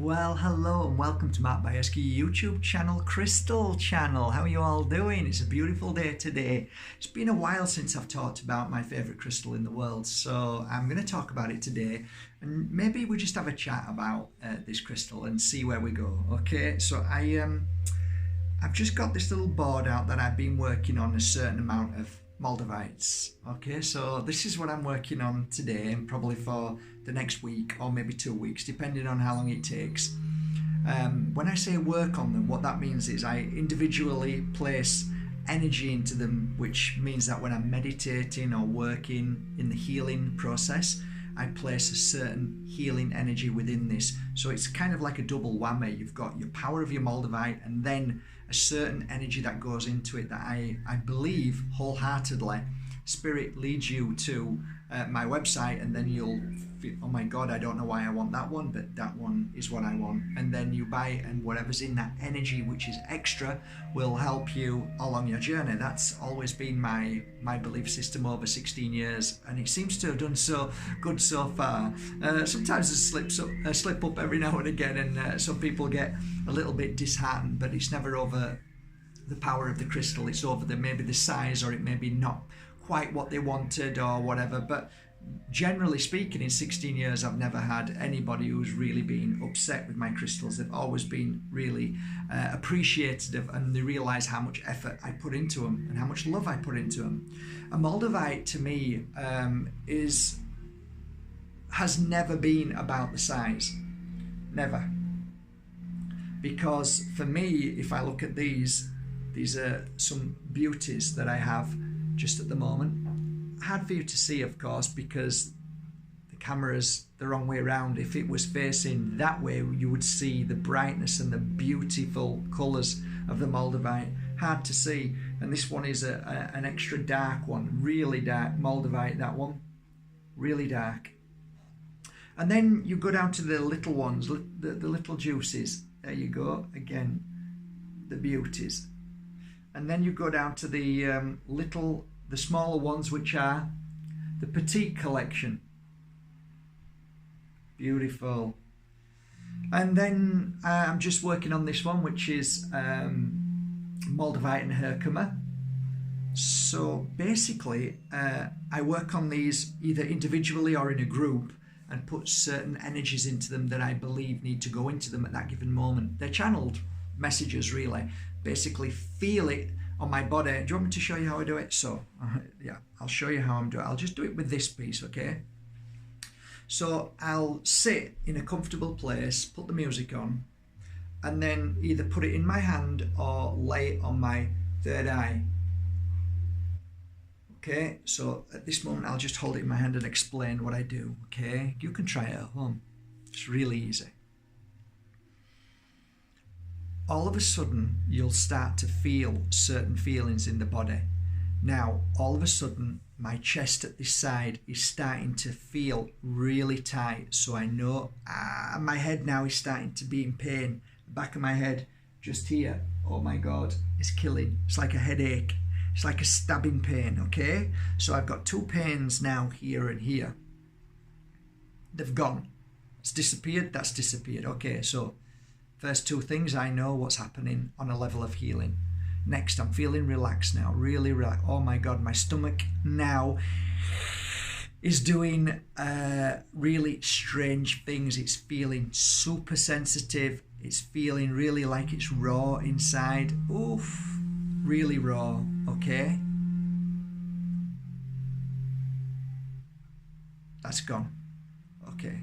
Well, hello and welcome to Mark Bajerski YouTube channel, Crystal channel. How are you all doing? It's a beautiful day today. It's been a while since I've talked about my favorite crystal in the world, so I'm going to talk about it today, and maybe we just have a chat about this crystal and see where we go. Okay, so I've just got this little board out that I've been working on a certain amount of Moldavites. Okay, so this is what I'm working on today and probably for the next week or maybe 2 weeks, depending on how long it takes. When I say work on them, what that means is I individually place energy into them, which means that when I'm meditating or working in the healing process, I place a certain healing energy within this. So it's kind of like a double whammy. You've got your power of your Moldavite and then a certain energy that goes into it that I believe wholeheartedly Spirit leads you to my website, and then you'll feel, oh my God, I don't know why I want that one, but that one is what I want. And then you buy it, and whatever's in that energy, which is extra, will help you along your journey. That's always been my belief system over 16 years, and it seems to have done so good so far. Sometimes it slip up every now and again, and some people get a little bit disheartened, but it's never over the power of the crystal. It's over maybe the size, or it may be not quite what they wanted or whatever. But generally speaking, in 16 years I've never had anybody who's really been upset with my crystals. They've always been really appreciative, and they realize how much effort I put into them and how much love I put into them. A Moldavite to me has never been about the size, never. Because for me, if I look at these are some beauties that I have just at the moment. Hard for you to see, of course, because the camera's the wrong way around. If it was facing that way, you would see the brightness and the beautiful colours of the Moldavite. Hard to see. And this one is an extra dark one, really dark Moldavite, that one, really dark. And then you go down to the little ones, the little juices. There you go, again, the beauties. And then you go down to the smaller ones, which are the Petite Collection. Beautiful. And then I'm just working on this one, which is Moldavite and Herkimer. So basically, I work on these either individually or in a group and put certain energies into them that I believe need to go into them at that given moment. They're channeled messages, really. Basically feel it on my body. Do you want me to show you how I do it? So yeah, I'll show you how I'm doing it. I'll just do it with this piece, okay? So I'll sit in a comfortable place, put the music on, and then either put it in my hand or lay it on my third eye. Okay, so at this moment I'll just hold it in my hand and explain what I do, okay? You can try it at home. It's really easy. All of a sudden, you'll start to feel certain feelings in the body. Now, all of a sudden, my chest at this side is starting to feel really tight. So I know my head now is starting to be in pain. The back of my head, just here, oh my God, is killing. It's like a headache. It's like a stabbing pain, okay? So I've got two pains now, here and here. They've gone. It's disappeared, that's disappeared. Okay, so first two things, I know what's happening on a level of healing. Next, I'm feeling relaxed now, really relaxed. Oh my God, my stomach now is doing really strange things. It's feeling super sensitive. It's feeling really like it's raw inside. Oof, really raw, okay? That's gone, okay.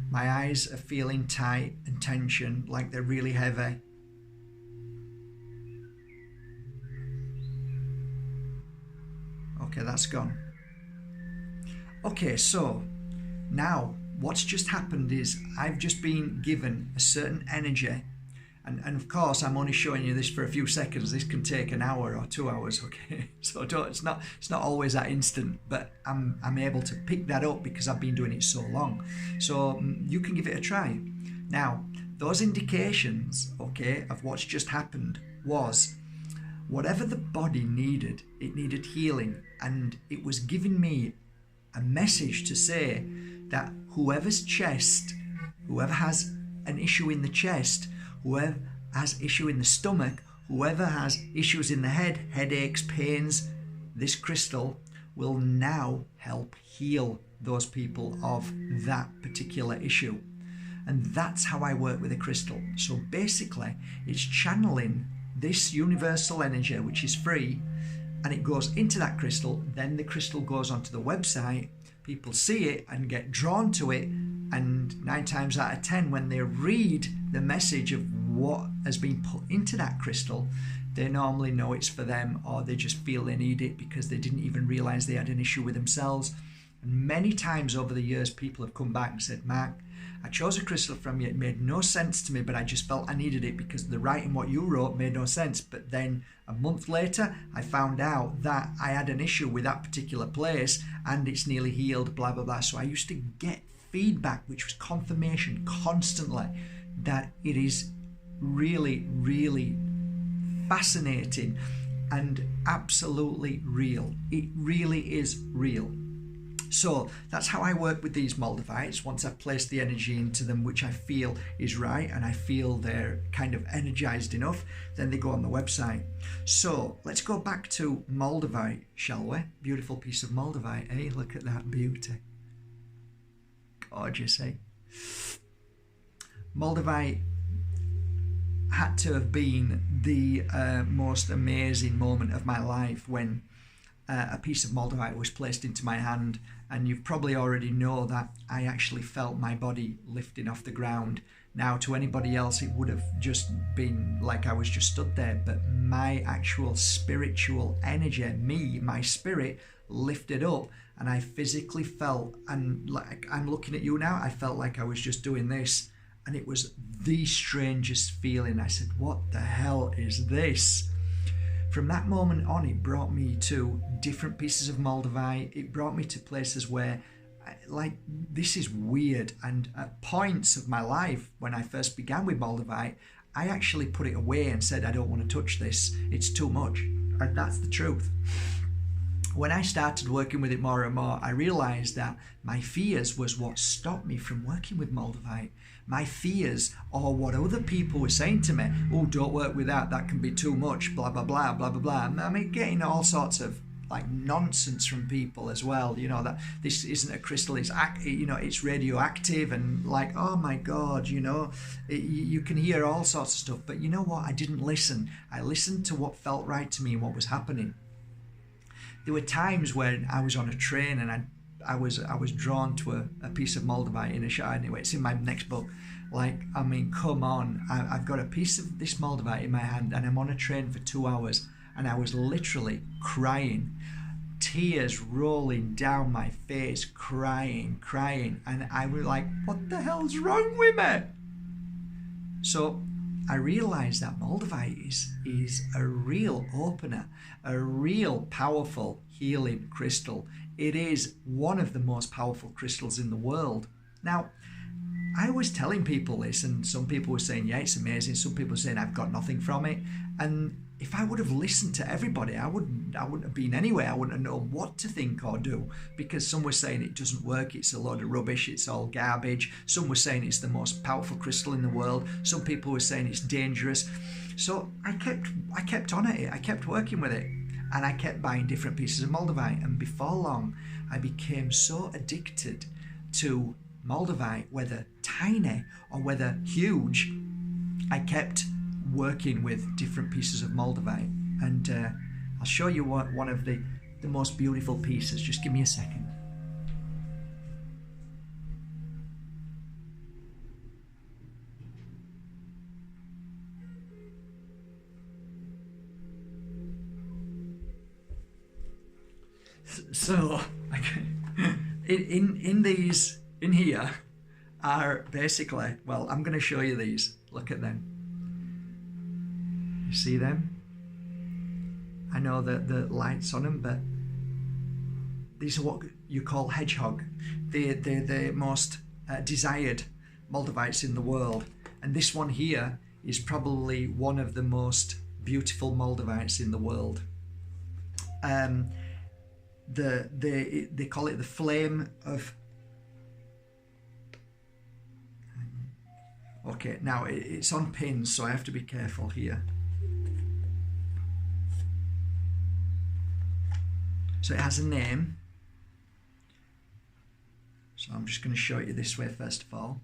My eyes are feeling tight and tension, like they're really heavy. Okay, that's gone. Okay, so now what's just happened is I've just been given a certain energy. And of course, I'm only showing you this for a few seconds. This can take an hour or 2 hours, okay? So it's not always that instant, but I'm able to pick that up because I've been doing it so long. So you can give it a try. Now, those indications, okay, of what's just happened was whatever the body needed, it needed healing, and it was giving me a message to say that whoever has an issue in the chest, whoever has issue in the stomach, whoever has issues in the head, headaches, pains, this crystal will now help heal those people of that particular issue. And that's how I work with a crystal. So basically, it's channeling this universal energy, which is free, and it goes into that crystal. Then the crystal goes onto the website. People see it and get drawn to it. And 9 times out of 10, when they read the message of what has been put into that crystal, they normally know it's for them, or they just feel they need it because they didn't even realize they had an issue with themselves. And many times over the years, people have come back and said, Mark, I chose a crystal from you. It made no sense to me, but I just felt I needed it because the writing what you wrote made no sense. But then a month later, I found out that I had an issue with that particular place and it's nearly healed, blah, blah, blah. So I used to get feedback, which was confirmation constantly that it is really, really fascinating and absolutely real. It really is real. So that's how I work with these Moldavites. Once I've placed the energy into them, which I feel is right, and I feel they're kind of energized enough, then they go on the website. So let's go back to Moldavite, shall we? Beautiful piece of Moldavite, eh? Look at that beauty. Gorgeous, eh? Moldavite had to have been the most amazing moment of my life when a piece of Moldavite was placed into my hand, and you probably already know that I actually felt my body lifting off the ground. Now, to anybody else, it would have just been like I was just stood there, but my actual spiritual energy, my spirit lifted up, and I physically felt, and like I'm looking at you now, I felt like I was just doing this, and it was the strangest feeling. I said, what the hell is this? From that moment on, it brought me to different pieces of Moldavite. It brought me to places where, like, this is weird. And at points of my life, when I first began with Moldavite, I actually put it away and said, I don't want to touch this. It's too much. And that's the truth. When I started working with it more and more, I realized that my fears was what stopped me from working with Moldavite. My fears, or what other people were saying to me, oh, don't work with that, that can be too much, blah, blah, blah, blah, blah, blah. I mean, getting all sorts of like nonsense from people as well, you know, that this isn't a crystal, it's it's radioactive, and like, oh my God, you know, you can hear all sorts of stuff. But you know what? I didn't listen. I listened to what felt right to me and what was happening. There were times when I was on a train and I was drawn to a piece of Moldavite in a shot. Anyway, it's in my next book. Like, I mean, come on. I've got a piece of this Moldavite in my hand and I'm on a train for 2 hours and I was literally crying, tears rolling down my face, crying. And I was like, what the hell's wrong with me? So I realized that Moldavite is a real opener, a real powerful healing crystal. It is one of the most powerful crystals in the world. Now, I was telling people this, and some people were saying, yeah, it's amazing. Some people were saying, I've got nothing from it. And if I would have listened to everybody, I wouldn't have been anywhere. I wouldn't have known what to think or do, because some were saying it doesn't work, it's a load of rubbish, it's all garbage. Some were saying it's the most powerful crystal in the world. Some people were saying it's dangerous. So I kept on at it. I kept working with it. And I kept buying different pieces of Moldavite. And before long, I became so addicted to Moldavite, whether tiny or whether huge, I kept working with different pieces of Moldavite. And I'll show you one of the most beautiful pieces. Just give me a second. So, in here are basically, well, I'm going to show you these. Look at them. You see them? I know that the light's on them, but these are what you call hedgehog. They're the most desired Moldavites in the world. And this one here is probably one of the most beautiful Moldavites in the world. they call it the flame of. Okay, now it's on pins, so I have to be careful here. So it has a name. So I'm just going to show it you this way first of all.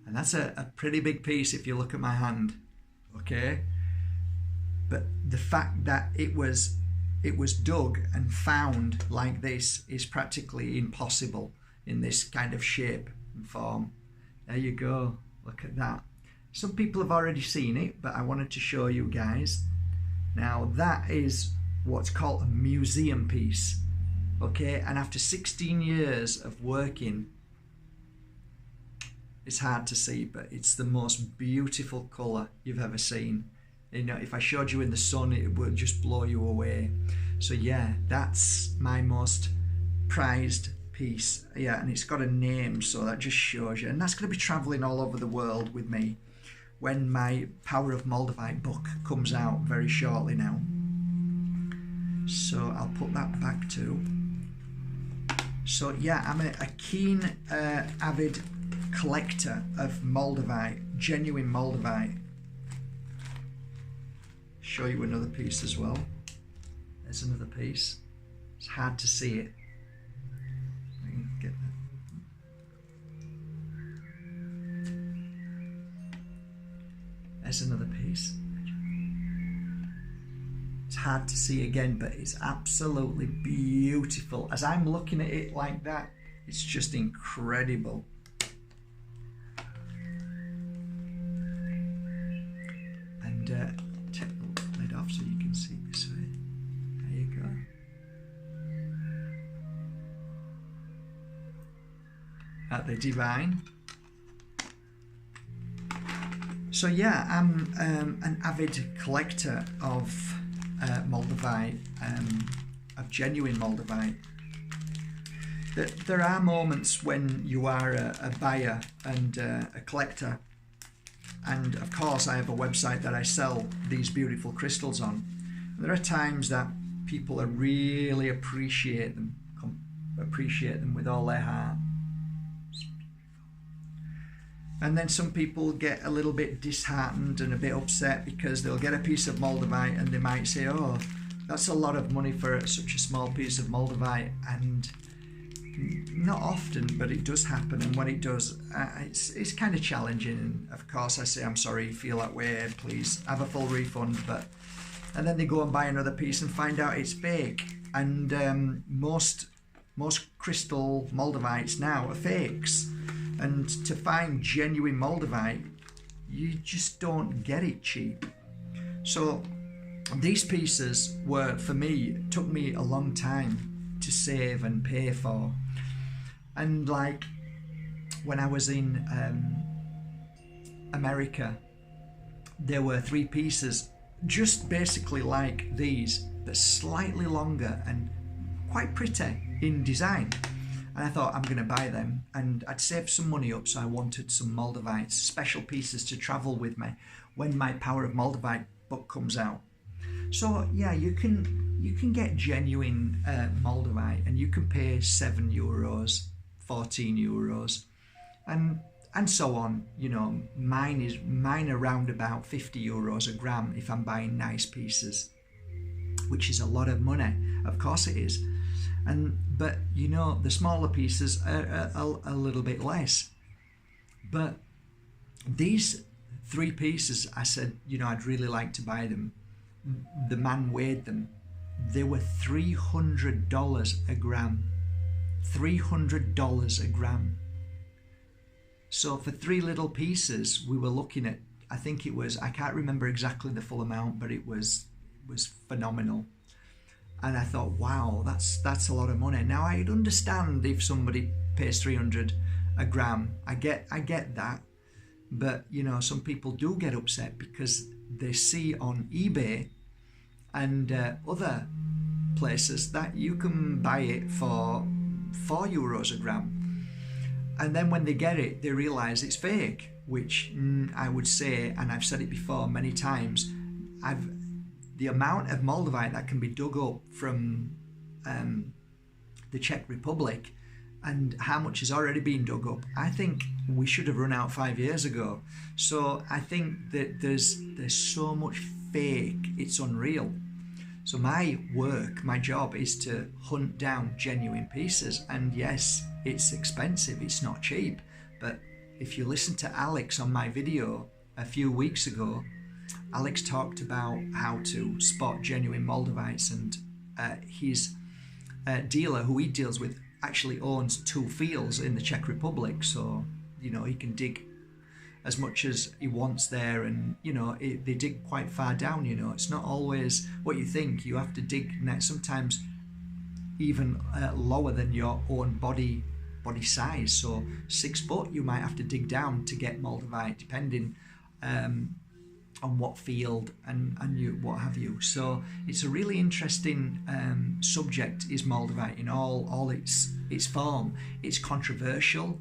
And that's a pretty big piece if you look at my hand, okay? But the fact that it was dug and found like this is practically impossible in this kind of shape and form. There you go, look at that. Some people have already seen it, but I wanted to show you guys. Now that is what's called a museum piece, okay? And after 16 years of working, it's hard to see, but it's the most beautiful colour you've ever seen. You know, if I showed you in the sun, it would just blow you away. So yeah, that's my most prized piece. Yeah, and it's got a name, so that just shows you. And that's going to be travelling all over the world with me when my Power of Moldavite book comes out very shortly now. So I'll put that back too. So yeah, I'm a keen, avid collector of Moldavite, genuine Moldavite. Show you another piece as well. There's another piece. It's hard to see it. I can get that. There's another piece. It's hard to see again, but it's absolutely beautiful. As I'm looking at it like that, it's just incredible. And take the lid off so you can see this way. There you go. At the divine. So yeah, I'm an avid collector of Moldavite, of genuine Moldavite. There are moments when you are a buyer and a collector, and of course I have a website that I sell these beautiful crystals on. There are times that people are really appreciate them with all their heart. And then some people get a little bit disheartened and a bit upset because they'll get a piece of Moldavite and they might say, oh, that's a lot of money for such a small piece of Moldavite. And not often, but it does happen. And when it does, it's kind of challenging. And of course I say, I'm sorry you feel that way, please have a full refund. And then they go and buy another piece and find out it's fake. And most crystal Moldavites now are fakes. And to find genuine Moldavite, you just don't get it cheap. So these pieces were, for me, it took me a long time to save and pay for. And like when I was in America, there were 3 pieces just basically like these, but slightly longer and quite pretty in design. And I thought, I'm going to buy them. And I'd saved some money up, so I wanted some Moldavites, special pieces to travel with me when my Power of Moldavite book comes out. So yeah, you can get genuine Moldavite, and you can pay €7, 14 euros, and so on. You know, mine around about 50 euros a gram if I'm buying nice pieces, which is a lot of money. Of course it is. But you know, the smaller pieces are a little bit less. But these 3 pieces, I said, you know, I'd really like to buy them. The man weighed them. They were $300 a gram. $300 a gram. So for 3 little pieces, we were looking at, I think it was, I can't remember exactly the full amount, but it was phenomenal. And I thought, wow, that's a lot of money. Now I'd understand if somebody pays 300 a gram. I get that. But you know, some people do get upset because they see on eBay and other places that you can buy it for €4 a gram. And then when they get it, they realize it's fake, which I would say, and I've said it before many times, the amount of Moldavite that can be dug up from the Czech Republic and how much has already been dug up, I think we should have run out 5 years ago. So I think that there's so much fake, it's unreal. So my work, my job is to hunt down genuine pieces. And yes, it's expensive, it's not cheap. But if you listen to Alex on my video a few weeks ago, Alex talked about how to spot genuine Moldavites, and his dealer who he deals with actually owns 2 fields in the Czech Republic. So, you know, he can dig as much as he wants there, and you know they dig quite far down. You know, it's not always what you think. You have to dig sometimes even lower than your own body size. So 6 foot you might have to dig down to get Moldavite, depending on what field and you what have you. So it's a really interesting subject, is Moldavite in all its form. It's controversial.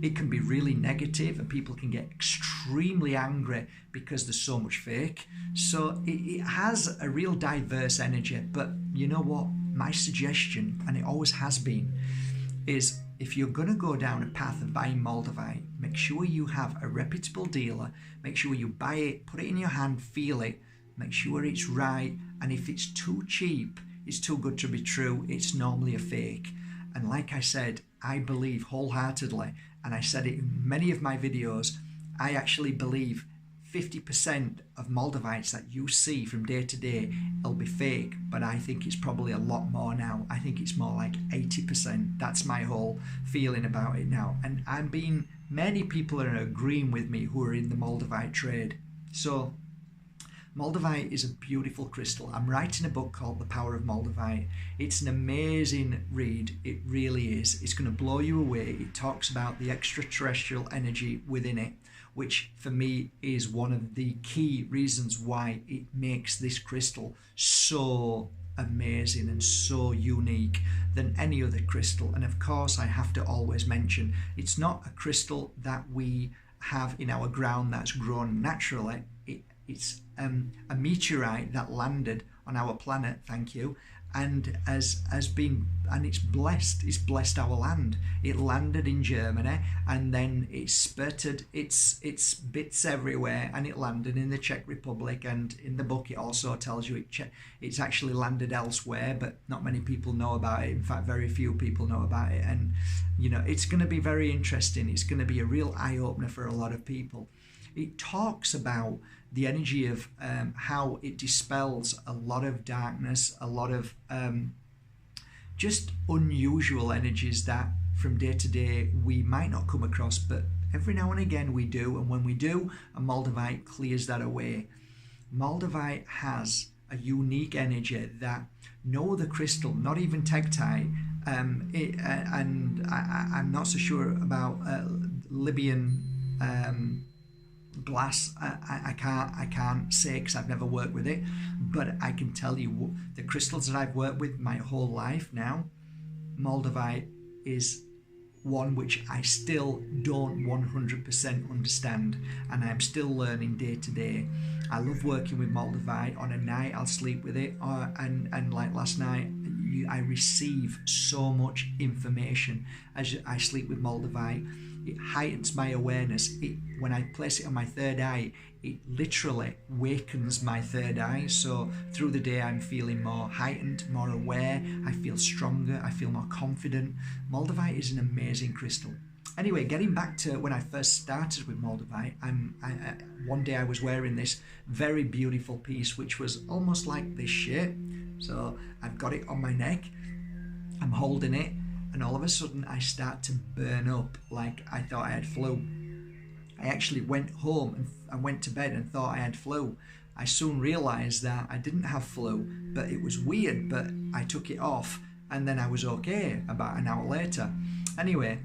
It can be really negative, and people can get extremely angry because there's so much fake. So it has a real diverse energy. But you know what? My suggestion, and it always has been, is if you're going to go down a path of buying Moldavite, make sure you have a reputable dealer. Make sure you buy it, put it in your hand, feel it, make sure it's right. And if it's too cheap, it's too good to be true, it's normally a fake. And like I said, I believe wholeheartedly, and I said it in many of my videos, I actually believe 50% of Moldavites that you see from day to day will be fake, but I think it's probably a lot more now. I think it's more like 80%. That's my whole feeling about it now. And many people are agreeing with me who are in the Moldavite trade. So Moldavite is a beautiful crystal. I'm writing a book called The Power of Moldavite. It's an amazing read. It really is. It's going to blow you away. It talks about the extraterrestrial energy within it, which for me is one of the key reasons why it makes this crystal so amazing and so unique than any other crystal. And of course, I have to always mention, it's not a crystal that we have in our ground that's grown naturally. It's a meteorite that landed on our planet, thank you, and it's blessed our land. It landed in Germany, and then it spurted its bits everywhere, and it landed in the Czech Republic. And in the book it also tells you it's actually landed elsewhere, but not many people know about it. In fact, very few people know about it. And you know, it's going to be very interesting. It's going to be a real eye-opener for a lot of people. It talks about the energy of how it dispels a lot of darkness, a lot of just unusual energies that from day to day we might not come across, but every now and again we do. And when we do, a Moldavite clears that away. Moldavite has a unique energy that no other crystal, not even tektite, and I'm not so sure about Libyan glass. I can't say because I've never worked with it, but I can tell you the crystals that I've worked with my whole life now, Moldavite is one which I still don't 100% understand, and I'm still learning day to day. I love working with Moldavite. On a night I'll sleep with it, and like last night I receive so much information as I sleep with Moldavite. It heightens my awareness. When I place it on my third eye, it literally wakens my third eye. So through the day I'm feeling more heightened, more aware. I feel stronger, I feel more confident. Moldavite is an amazing crystal. Anyway, getting back to when I first started with Moldavite, one day I was wearing this very beautiful piece which was almost like this shape. So I've got it on my neck, I'm holding it, and all of a sudden I start to burn up like I thought I had flu. I actually went home and went to bed and thought I had flu. I soon realized that I didn't have flu, but it was weird, but I took it off and then I was okay about an hour later. Anyway,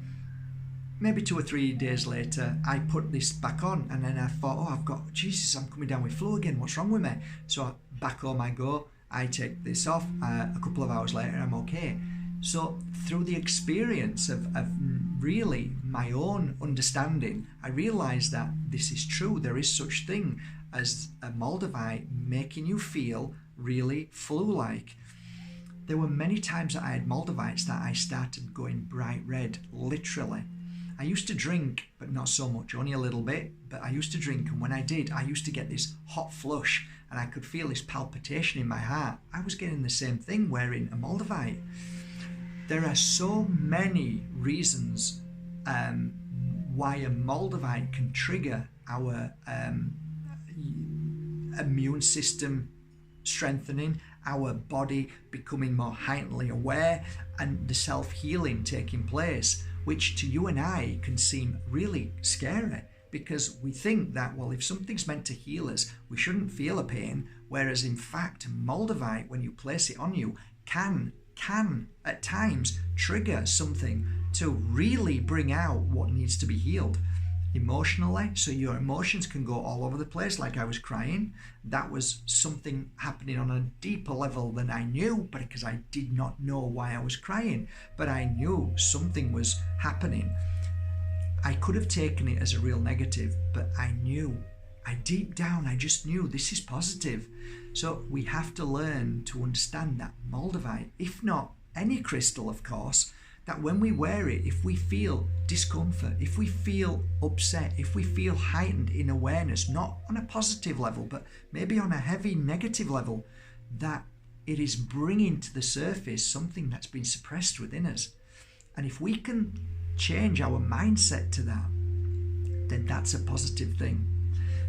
maybe 2 or 3 days later, I put this back on, and then I thought, Jesus, I'm coming down with flu again, what's wrong with me? So back home I go, I take this off, a couple of hours later I'm okay. So through the experience of really my own understanding, I realized that this is true. There is such thing as a Moldavite making you feel really flu-like. there were many times that I had Moldavites that I started going bright red, literally. I used to drink, but not so much, only a little bit, but I used to drink, and when I did, I used to get this hot flush, and I could feel this palpitation in my heart. I was getting the same thing wearing a Moldavite. There are so many reasons why a Moldavite can trigger our immune system strengthening, our body becoming more heightenedly aware, and the self-healing taking place, which to you and I can seem really scary, because we think that, well, if something's meant to heal us, we shouldn't feel a pain, whereas in fact Moldavite, when you place it on you, can at times trigger something to really bring out what needs to be healed emotionally. So your emotions can go all over the place, like I was crying. That was something happening on a deeper level than I knew, but because I did not know why I was crying, but I knew something was happening. I could have taken it as a real negative, but I knew, deep down, I just knew this is positive. So we have to learn to understand that Moldavite, if not any crystal, of course, that when we wear it, if we feel discomfort, if we feel upset, if we feel heightened in awareness, not on a positive level, but maybe on a heavy negative level, that it is bringing to the surface something that's been suppressed within us. And if we can change our mindset to that, then that's a positive thing.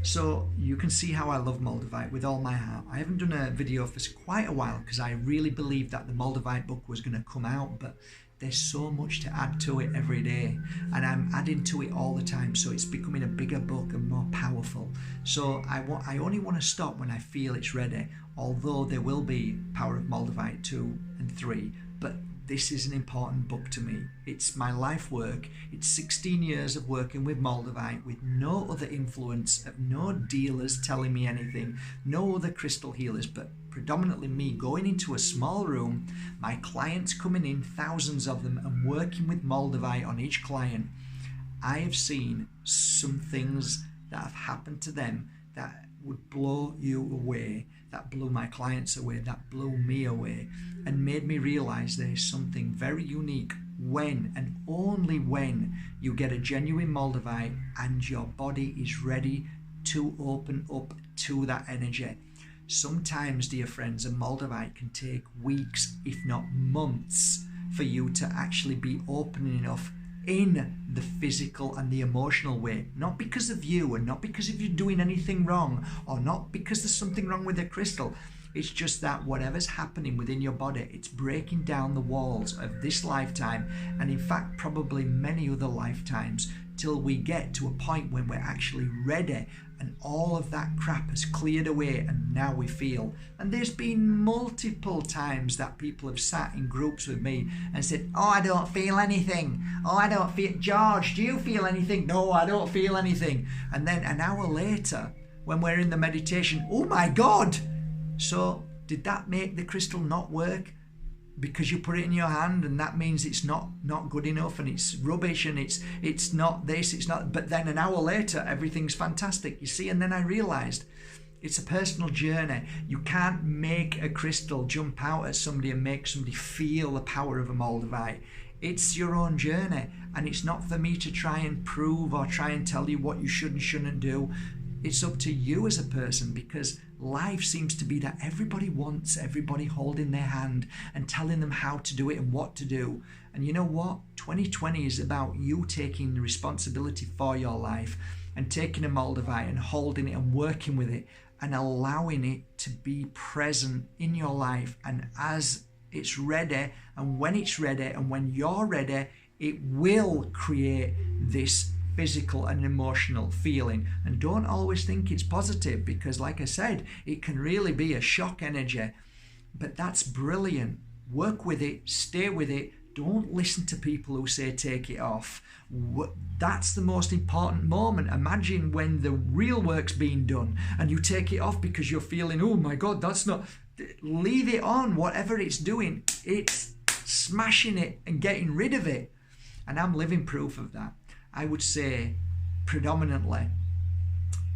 So you can see how I love Moldavite with all my heart. I haven't done a video for quite a while because I really believed that the Moldavite book was going to come out, but there's so much to add to it every day, and I'm adding to it all the time, so it's becoming a bigger book and more powerful. So I only want to stop when I feel it's ready, although there will be Power of Moldavite 2 and 3, but this is an important book to me. It's my life work. It's 16 years of working with Moldavite with no other influence, of no dealers telling me anything, no other crystal healers, but predominantly me going into a small room, my clients coming in, thousands of them, and working with Moldavite on each client. I have seen some things that have happened to them that would blow you away, that blew my clients away, that blew me away, and made me realize there is something very unique when and only when you get a genuine Moldavite and your body is ready to open up to that energy. Sometimes, dear friends, a Moldavite can take weeks, if not months, for you to actually be open enough in the physical and the emotional way, not because of you and not because of you doing anything wrong or not because there's something wrong with the crystal. It's just that whatever's happening within your body, it's breaking down the walls of this lifetime, and in fact probably many other lifetimes, till we get to a point when we're actually ready and all of that crap has cleared away and now we feel. And there's been multiple times that people have sat in groups with me and said, oh, I don't feel anything. Oh, I don't feel, George, do you feel anything? No, I don't feel anything. And then an hour later, when we're in the meditation, oh my God. So did that make the crystal not work? Because you put it in your hand and that means it's not good enough and it's rubbish and it's not this, it's not, but then an hour later everything's fantastic, you see. And then I realized it's a personal journey. You can't make a crystal jump out at somebody and make somebody feel the power of a Moldavite. It's your own journey, and it's not for me to try and prove or try and tell you what you should and shouldn't do. It's up to you as a person, because life seems to be that everybody wants everybody holding their hand and telling them how to do it and what to do. And you know what? 2020 is about you taking the responsibility for your life and taking a Moldavite and holding it and working with it and allowing it to be present in your life. And as it's ready, and when it's ready, and when you're ready, it will create this physical and emotional feeling. And don't always think it's positive, because like I said, it can really be a shock energy, but that's brilliant. Work with it, stay with it. Don't listen to people who say take it off. That's the most important moment. Imagine when the real work's being done and you take it off because you're feeling, oh my God, that's not, leave it on. Whatever it's doing, it's smashing it and getting rid of it. And I'm living proof of that. I would say predominantly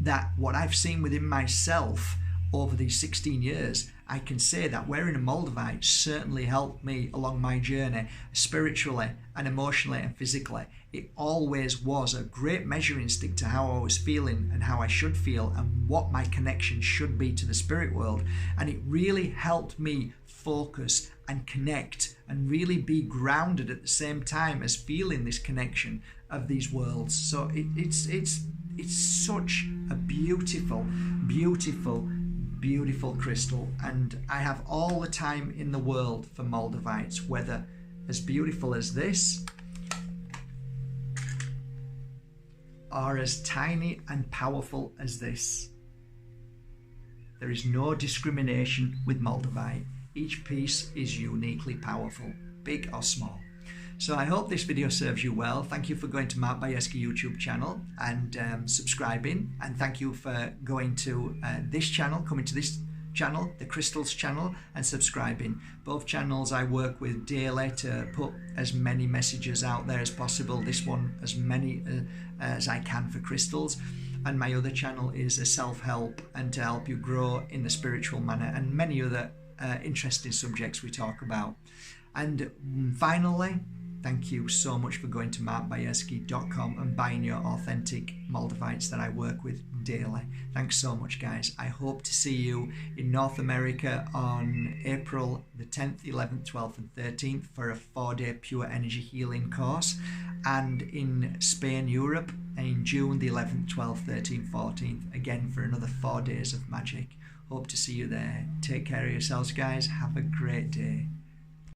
that what I've seen within myself over these 16 years I can say that wearing a Moldavite certainly helped me along my journey spiritually and emotionally and physically. It always was a great measuring stick to how I was feeling and how I should feel and what my connection should be to the spirit world. And it really helped me focus and connect and really be grounded at the same time as feeling this connection of these worlds. So it's such a beautiful crystal, and I have all the time in the world for Moldavites, whether as beautiful as this or as tiny and powerful as this. There is no discrimination with Moldavite. Each piece is uniquely powerful, big or small. So I hope this video serves you well. Thank you for going to Mark Bajerski YouTube channel and subscribing, and thank you for going to this channel, coming to this channel, the Crystals channel, and subscribing. Both channels I work with daily to put as many messages out there as possible. This one as many as I can for crystals, and my other channel is a self-help and to help you grow in the spiritual manner, and many other interesting subjects we talk about. And finally, thank you so much for going to markbajerski.com and buying your authentic Moldavites that I work with daily. Thanks so much, guys. I hope to see you in North America on April the 10th, 11th, 12th and 13th for a 4-day pure energy healing course, and in Spain, Europe, in June the 11th, 12th, 13th, 14th, again for another 4 days of magic. Hope to see you there. Take care of yourselves, guys. Have a great day.